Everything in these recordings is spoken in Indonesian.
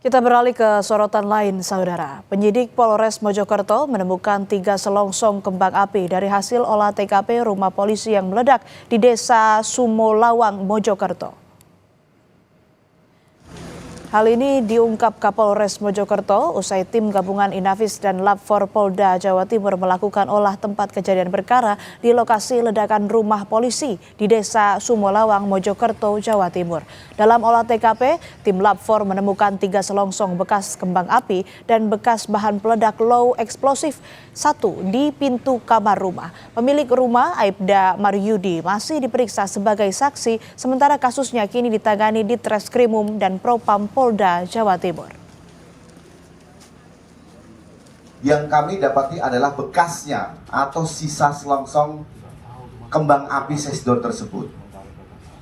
Kita beralih ke sorotan lain, saudara. Penyidik Polres Mojokerto menemukan 3 selongsong kembang api dari hasil olah TKP rumah polisi yang meledak di Desa Sumolawang, Mojokerto. Hal ini diungkap Kapolres Mojokerto usai tim gabungan Inafis dan Lab4 Polda Jawa Timur melakukan olah tempat kejadian perkara di lokasi ledakan rumah polisi di Desa Sumolawang, Mojokerto, Jawa Timur. Dalam olah TKP, tim Lab4 menemukan 3 selongsong bekas kembang api dan bekas bahan peledak low eksplosif, 1 di pintu kamar rumah. Pemilik rumah, Aibda Maryudi, masih diperiksa sebagai saksi, sementara kasusnya kini ditangani di Treskrimum dan Propam Polda Jawa Timur. Yang kami dapati adalah bekasnya atau sisa selongsong kembang api sesdor tersebut.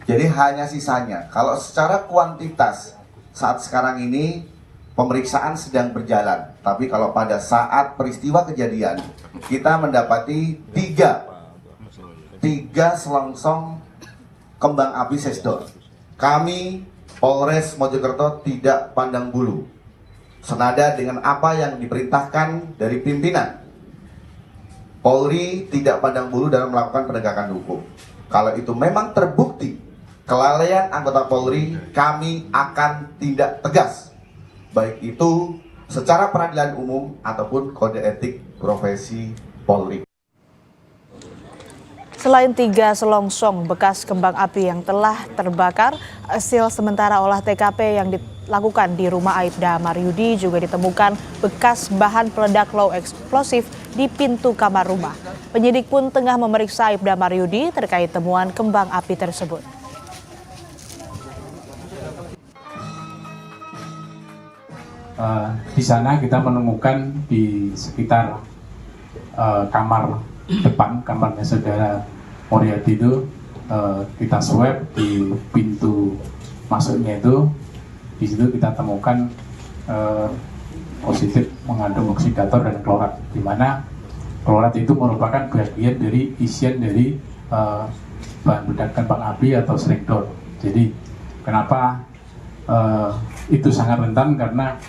Jadi hanya sisanya. Kalau secara kuantitas saat sekarang ini pemeriksaan sedang berjalan. Tapi kalau pada saat peristiwa kejadian kita mendapati tiga selongsong kembang api sesdor. Kami Polres Mojokerto tidak pandang bulu, senada dengan apa yang diperintahkan dari pimpinan. Polri tidak pandang bulu dalam melakukan penegakan hukum. Kalau itu memang terbukti kelalaian anggota Polri, kami akan tindak tegas, baik itu secara peradilan umum ataupun kode etik profesi Polri. Selain 3 selongsong bekas kembang api yang telah terbakar, hasil sementara olah TKP yang dilakukan di rumah Aibda Maryudi juga ditemukan bekas bahan peledak low eksplosif di pintu kamar rumah. Penyidik pun tengah memeriksa Aibda Maryudi terkait temuan kembang api tersebut. Di sana kita menemukan di sekitar kamar depan, kamarnya saudara Moriadi itu, kita swab di pintu masuknya itu. Di situ kita temukan positif mengandung oksidator dan klorat, di mana klorat itu merupakan bagian dari isian dari bahan peledak kembang api atau sregdor. Jadi kenapa itu sangat rentan, karena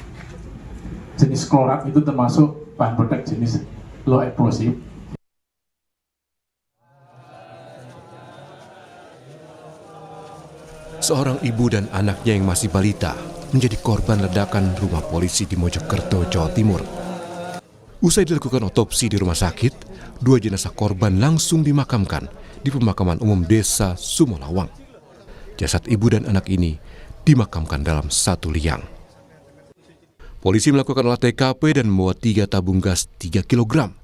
jenis klorat itu termasuk bahan peledak jenis low explosive. Seorang ibu dan anaknya yang masih balita menjadi korban ledakan rumah polisi di Mojokerto, Jawa Timur. Usai dilakukan otopsi di rumah sakit, 2 jenazah korban langsung dimakamkan di pemakaman umum Desa Sumolawang. Jasad ibu dan anak ini dimakamkan dalam 1 liang. Polisi melakukan olah TKP dan membawa 3 tabung gas 3 kg.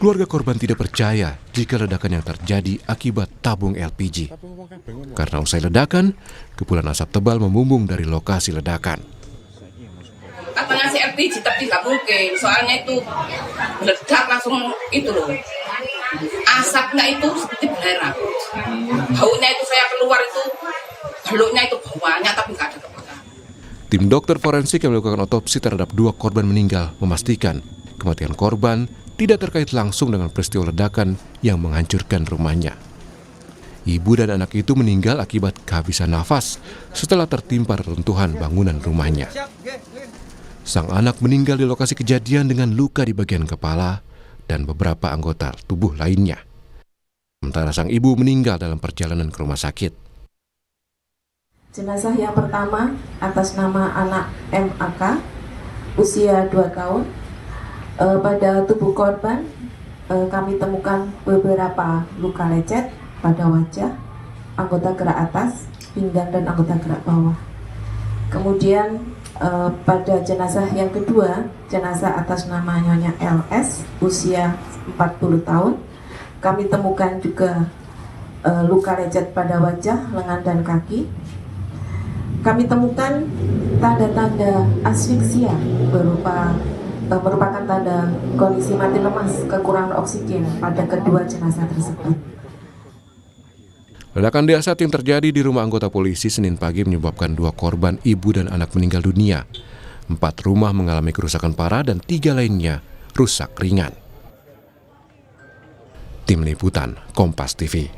Keluarga korban tidak percaya jika ledakan yang terjadi akibat tabung LPG. Karena usai ledakan, kepulan asap tebal membumbung dari lokasi ledakan. Katanya si LPG, tapi nggak mungkin. Soalnya itu meledak langsung itu loh. Asapnya itu seperti belerang. Baunya itu saya keluar itu, beluknya itu bawahnya, tapi nggak ada kebakaran. Tim dokter forensik yang melakukan otopsi terhadap 2 korban meninggal memastikan kematian korban tidak terkait langsung dengan peristiwa ledakan yang menghancurkan rumahnya. Ibu dan anak itu meninggal akibat kehabisan nafas setelah tertimpa reruntuhan bangunan rumahnya. Sang anak meninggal di lokasi kejadian dengan luka di bagian kepala dan beberapa anggota tubuh lainnya. Sementara sang ibu meninggal dalam perjalanan ke rumah sakit. Jenazah yang pertama atas nama anak MAK, usia 2 tahun. Pada tubuh korban kami temukan beberapa luka lecet pada wajah, anggota gerak atas, pinggang, dan anggota gerak bawah. Kemudian pada jenazah yang kedua, jenazah atas nama Nyonya LS, usia 40 tahun, kami temukan juga luka lecet pada wajah, lengan, dan kaki. Kami temukan tanda-tanda asfiksia merupakan tanda kondisi mati lemas, kekurangan oksigen pada kedua jenazah tersebut. Ledakan dahsyat yang terjadi di rumah anggota polisi Senin pagi menyebabkan 2 korban ibu dan anak meninggal dunia. 4 rumah mengalami kerusakan parah dan 3 lainnya rusak ringan. Tim Liputan Kompas TV.